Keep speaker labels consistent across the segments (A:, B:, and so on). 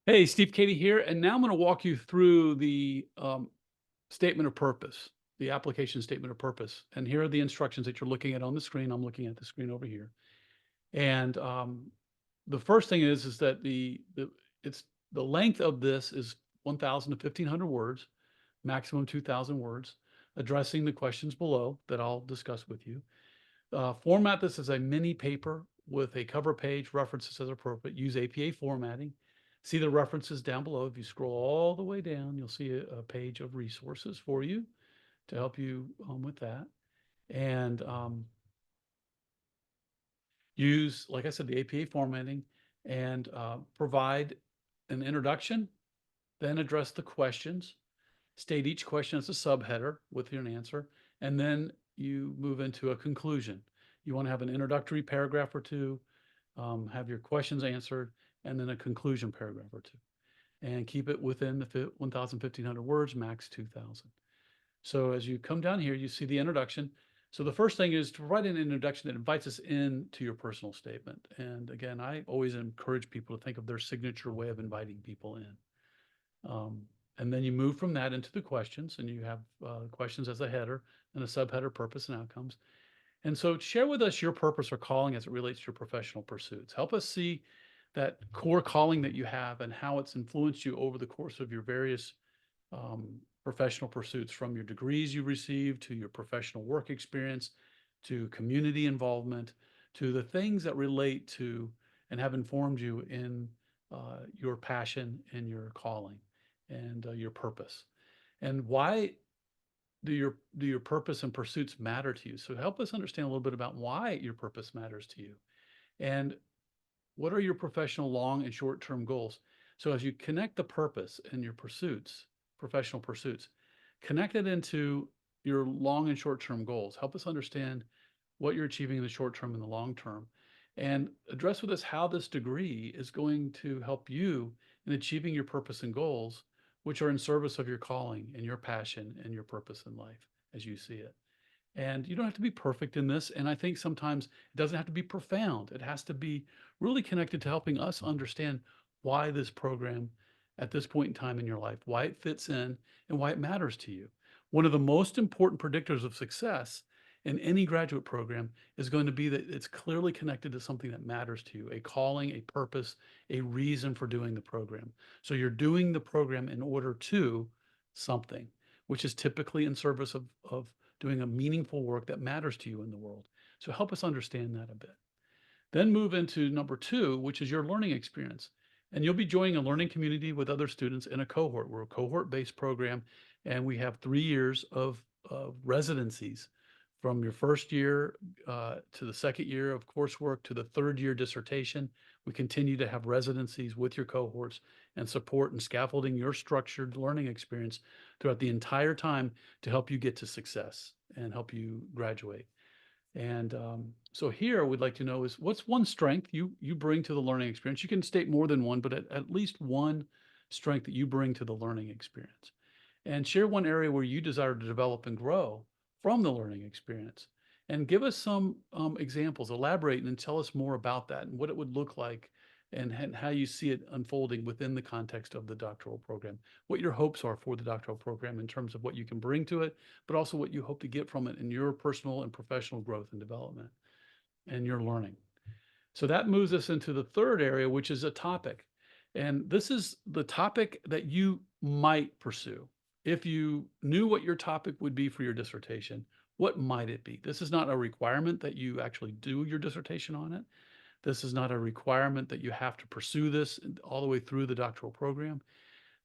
A: Hey, Steve Katie here, and now I'm going to walk you through the statement of purpose, the application statement of purpose. And here are the instructions that you're looking at on the screen. I'm looking at the screen over here. And the first thing is that the length of this is 1,000 to 1,500 words, maximum 2,000 words, addressing the questions below that I'll discuss with you. Format this as a mini paper with a cover page, references as appropriate. Use APA formatting. See the references down below. If you scroll all the way down, you'll see a page of resources for you to help you with that. And use, like I said, the APA formatting and provide an introduction, then address the questions, state each question as a subheader with your answer, and then you move into a conclusion. You want to have an introductory paragraph or two, have your questions answered, and then a conclusion paragraph or two. And keep it within the 1,000, 1,500 words, max 2,000. So as you come down here, you see the introduction. So the first thing is to provide an introduction that invites us into your personal statement. And again, I always encourage people to think of their signature way of inviting people in. And then you move from that into the questions, and you have questions as a header and a subheader, purpose and outcomes. And so share with us your purpose or calling as it relates to your professional pursuits. Help us see that core calling that you have and how it's influenced you over the course of your various professional pursuits, from your degrees you received to your professional work experience, to community involvement, to the things that relate to and have informed you in your passion and your calling and your purpose. And why do your purpose and pursuits matter to you? So help us understand a little bit about why your purpose matters to you. And what are your professional long and short-term goals? So as you connect the purpose and your pursuits, professional pursuits, connect it into your long and short-term goals. Help us understand what you're achieving in the short term and the long term. And address with us how this degree is going to help you in achieving your purpose and goals, which are in service of your calling and your passion and your purpose in life as you see it. And you don't have to be perfect in this. And I think sometimes it doesn't have to be profound. It has to be really connected to helping us understand why this program at this point in time in your life, why it fits in, and why it matters to you. One of the most important predictors of success in any graduate program is going to be that it's clearly connected to something that matters to you, a calling, a purpose, a reason for doing the program. So you're doing the program in order to something, which is typically in service of doing a meaningful work that matters to you in the world. So help us understand that a bit. Then move into number two, which is your learning experience. And you'll be joining a learning community with other students in a cohort. We're a cohort-based program, and we have 3 years of residencies from your first year to the second year of coursework to the third year dissertation. We continue to have residencies with your cohorts and support and scaffolding your structured learning experience throughout the entire time to help you get to success and help you graduate. And so here we'd like to know is what's one strength you bring to the learning experience? You can state more than one, but at least one strength that you bring to the learning experience. And share one area where you desire to develop and grow from the learning experience. And give us some examples, elaborate and tell us more about that and what it would look like and how you see it unfolding within the context of the doctoral program, what your hopes are for the doctoral program in terms of what you can bring to it, but also what you hope to get from it in your personal and professional growth and development and your learning. So that moves us into the third area, which is a topic. And this is the topic that you might pursue. If you knew what your topic would be for your dissertation, what might it be? This is not a requirement that you actually do your dissertation on it. This is not a requirement that you have to pursue this all the way through the doctoral program.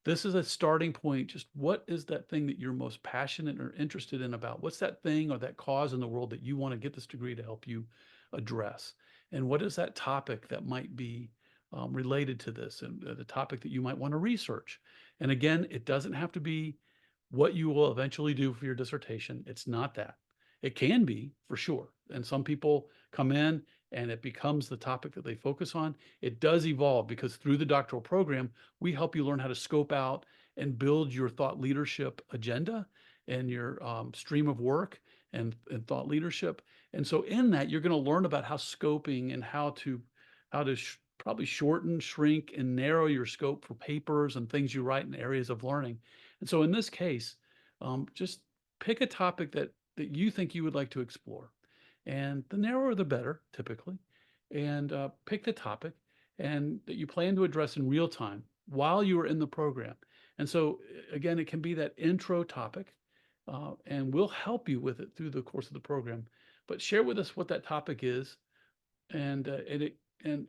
A: This is a starting point. Just what is that thing that you're most passionate or interested in about? What's that thing or that cause in the world that you want to get this degree to help you address? And what is that topic that might be related to this and the topic that you might want to research? And again, it doesn't have to be what you will eventually do for your dissertation. It's not that. It can be for sure. And some people come in and it becomes the topic that they focus on. It does evolve because through the doctoral program, we help you learn how to scope out and build your thought leadership agenda and your stream of work and thought leadership. And so in that, you're going to learn about how scoping and how to probably shorten, shrink, and narrow your scope for papers and things you write in areas of learning. And so in this case, just pick a topic that you think you would like to explore. And the narrower the better, typically. And pick the topic and that you plan to address in real time while you are in the program. And so again, it can be that intro topic, and we'll help you with it through the course of the program. But share with us what that topic is, and it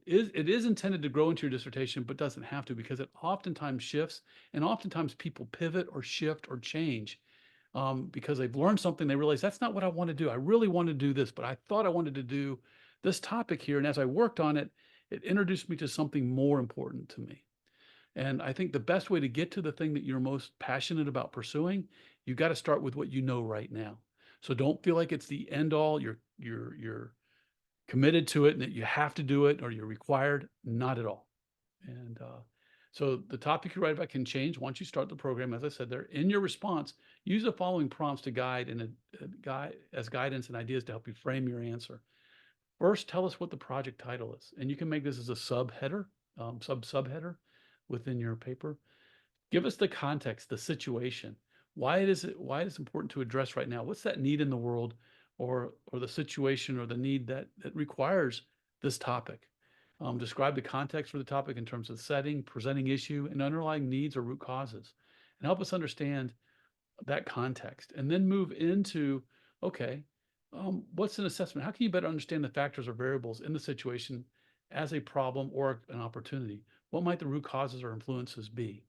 A: is intended to grow into your dissertation, but doesn't have to, because it oftentimes shifts, and oftentimes people pivot or shift or change because they've learned something. They realize that's not what I want to do. I really want to do this, but I thought I wanted to do this topic here. And as I worked on it, it introduced me to something more important to me. And I think the best way to get to the thing that you're most passionate about pursuing, you got to start with what you know right now. So don't feel like it's the end all. You're committed to it and that you have to do it or you're required. Not at all. And so the topic you write about can change once you start the program. As I said there, in your response, use the following prompts to guide and guide as guidance and ideas to help you frame your answer. First, tell us what the project title is, and you can make this as a subheader, subheader within your paper. Give us the context, the situation. Why it is important to address right now? What's that need in the world, or the situation or the need that requires this topic? Describe the context for the topic in terms of setting, presenting issue, and underlying needs or root causes, and help us understand that context. And then move into, okay, what's an assessment? How can you better understand the factors or variables in the situation as a problem or an opportunity? What might the root causes or influences be?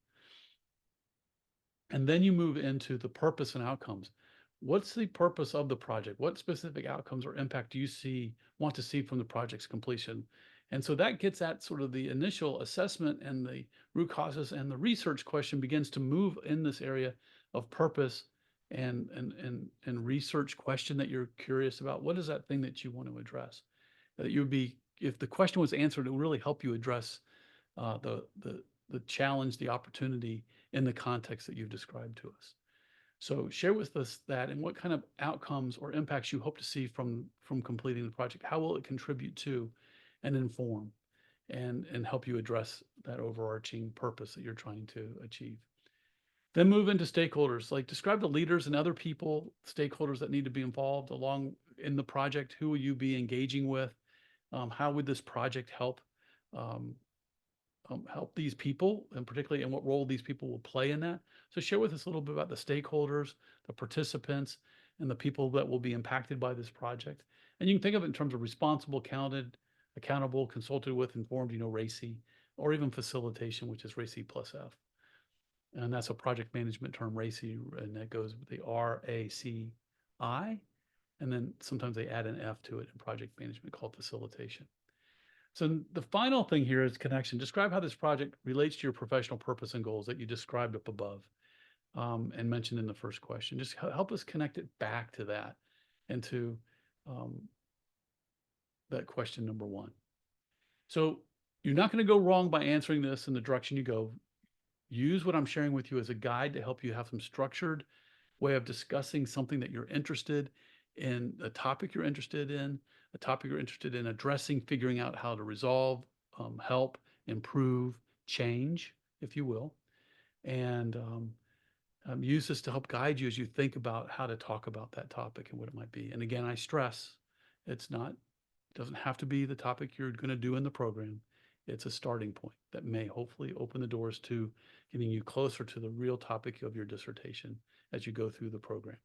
A: And then you move into the purpose and outcomes. What's the purpose of the project? What specific outcomes or impact do you want to see from the project's completion? And so that gets at sort of the initial assessment and the root causes, and the research question begins to move in this area of purpose and research question that you're curious about. What is that thing that you want to address? That you would be, if the question was answered, it will really help you address the challenge, the opportunity in the context that you've described to us. So share with us that and what kind of outcomes or impacts you hope to see from completing the project. How will it contribute to and inform and help you address that overarching purpose that you're trying to achieve? Then move into stakeholders, like describe the leaders and other people, stakeholders that need to be involved along in the project. Who will you be engaging with? How would this project help um, help these people, and particularly in what role these people will play in that? So share with us a little bit about the stakeholders, the participants, and the people that will be impacted by this project. And you can think of it in terms of responsible, counted, accountable, consulted with, informed, RACI, or even facilitation, which is RACI plus F. And that's a project management term, RACI, and that goes with the RACI. And then sometimes they add an F to it in project management called facilitation. So the final thing here is connection. Describe how this project relates to your professional purpose and goals that you described up above and mentioned in the first question. Just help us connect it back to that and to that question number one. So you're not going to go wrong by answering this in the direction you go. Use what I'm sharing with you as a guide to help you have some structured way of discussing something that you're interested in, a topic you're interested in, a topic you're interested in addressing, figuring out how to resolve, help, improve, change, if you will. And use this to help guide you as you think about how to talk about that topic and what it might be. And again, I stress, it doesn't have to be the topic you're going to do in the program. It's a starting point that may hopefully open the doors to getting you closer to the real topic of your dissertation as you go through the program.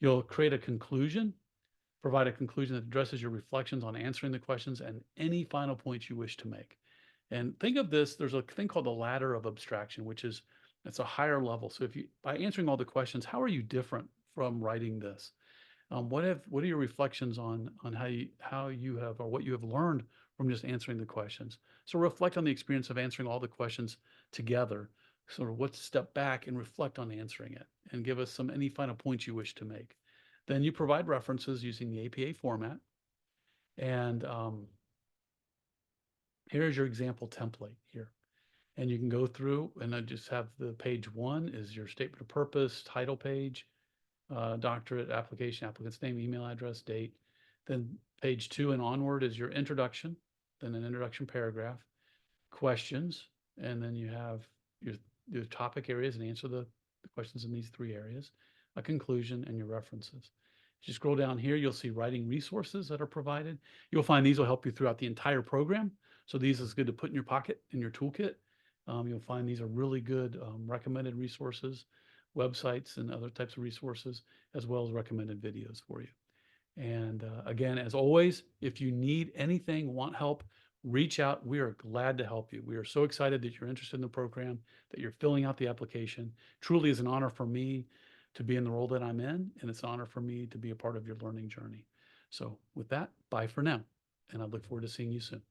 A: You'll create a conclusion, provide a conclusion that addresses your reflections on answering the questions and any final points you wish to make. And think of this, there's a thing called the ladder of abstraction, which is, it's a higher level. So if you, by answering all the questions, how are you different from writing this? What are your reflections on how you have, or what you have learned from just answering the questions? So reflect on the experience of answering all the questions together. Sort of let's step back and reflect on answering it and give us any final points you wish to make. Then you provide references using the APA format. And here's your example template here. And you can go through, and I just have the page one is your statement of purpose, title page, doctorate, application, applicant's name, email address, date. Then page two and onward is your introduction. then an introduction paragraph, questions, and then you have your topic areas and answer the questions in these 3 areas, a conclusion, and your references. If you scroll down here, you'll see writing resources that are provided. You'll find these will help you throughout the entire program. So these is good to put in your pocket, in your toolkit. You'll find these are really good recommended resources, websites, and other types of resources, as well as recommended videos for you. And again, as always, if you need anything, want help, reach out. We are glad to help you. We are so excited that you're interested in the program, that you're filling out the application. Truly is an honor for me to be in the role that I'm in, and it's an honor for me to be a part of your learning journey. So with that, bye for now, and I look forward to seeing you soon.